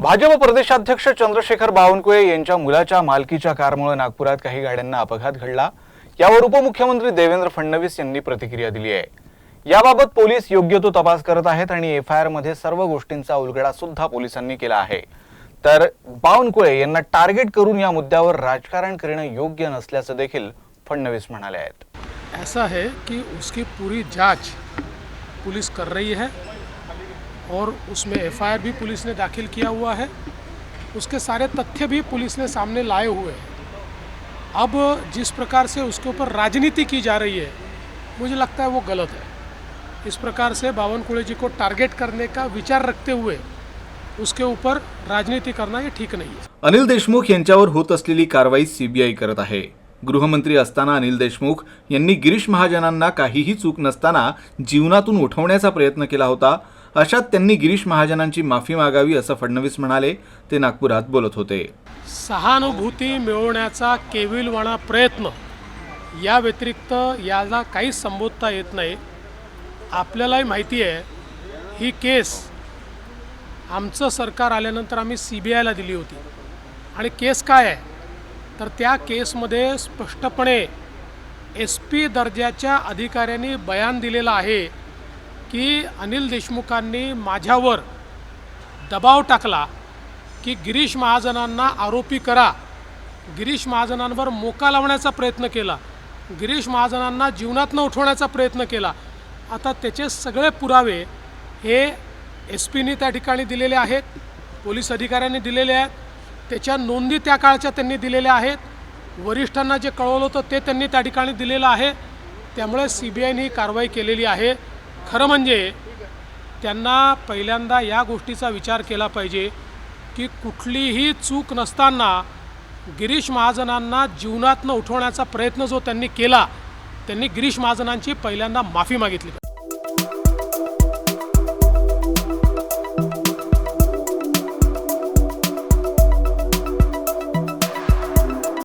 भाजप प्रदेशाध्यक्ष चंद्रशेखर बावनकुळे यांच्या मुलाच्या मालकीच्या कारमुळे नागपुरात काही गाड्यांना अपघात घडला। यावर उपमुख्यमंत्री देवेंद्र फडणवीस यांनी प्रतिक्रिया दिली आहे। याबाबत पोलीस योग्य तो तपास करत आहेत आणि एफआयआर मध्ये सर्व गोष्टींचा उलगडा सुद्धा पोलिसांनी केला आहे। तर बावनकुळे यांना टार्गेट करून या मुद्द्यावर राजकारण करणे योग्य नसल्याचे देखील फडणवीस म्हणाले आहेत। ऐसा है कि उसकी पूरी जांच पुलिस कर रही है और उसमें एफआईआर भी पुलिस ने दाखिल किया हुआ है। उसके सारे तथ्य भी पुलिस ने सामने लाए हुए हैं। अब जिस प्रकार से उसके ऊपर राजनीति की जा रही है, मुझे लगता है वो गलत है। इस प्रकार से बावनकुळे जी को टारगेट करने का विचार रखते हुए उसके ऊपर राजनीति करना ये ठीक नहीं है। अनिल देशमुख यांच्यावर होत असलेली कारवाई सीबीआय करत आहे। गृहमंत्री असताना अनिल देशमुख यांनी गिरीश महाजनांना काहीही चूक नसताना जीवनातून उठवण्याचा प्रयत्न केला होता। अशात त्यांनी गिरीश महाजनांची माफी मागावी असं फडणवीस म्हणाले। ते नागपुरात बोलत होते। सहानुभूती मिळवण्याचा केविलवाणा प्रयत्न या व्यतिरिक्त याला काहीच संबोधता येत नाही। आपल्यालाही माहिती आहे ही केस आमचं सरकार आल्यानंतर आम्ही सीबीआयला दिली होती आणि केस काय आहे तर त्या केसमध्ये स्पष्टपणे एसपी दर्जाच्या अधिकाऱ्यांनी बयान दिलेलं आहे की अनिल देशमुखांनी माझ्यावर दबाव टाकला की गिरीश महाजनांना आरोपी करा, गिरीश महाजनांवर मोका लावण्याचा प्रयत्न केला, गिरीश महाजनांना जीवनातून उठवण्याचा प्रयत्न केला। आता त्याचे सगळे पुरावे हे एसपीनी त्या ठिकाणी दिलेले आहेत, पोलीस अधिकाऱ्यांनी दिलेले आहेत, त्याच्या नोंदी त्या काळच्या त्यांनी दिलेल्या आहेत, वरिष्ठांना जे कळवलं होतं ते त्यांनी त्या ठिकाणी दिलेलं आहे। त्यामुळे सीबीआयने ही कारवाई केलेली आहे। खरं म्हणजे त्यांना पहिल्यांदा या गोष्टीचा विचार केला पाहिजे की कुठलीही चूक नसताना गिरीश महाजनांना जीवनातून उठवण्याचा प्रयत्न जो त्यांनी केला, त्यांनी गिरीश महाजनांची पहिल्यांदा माफी मागितली।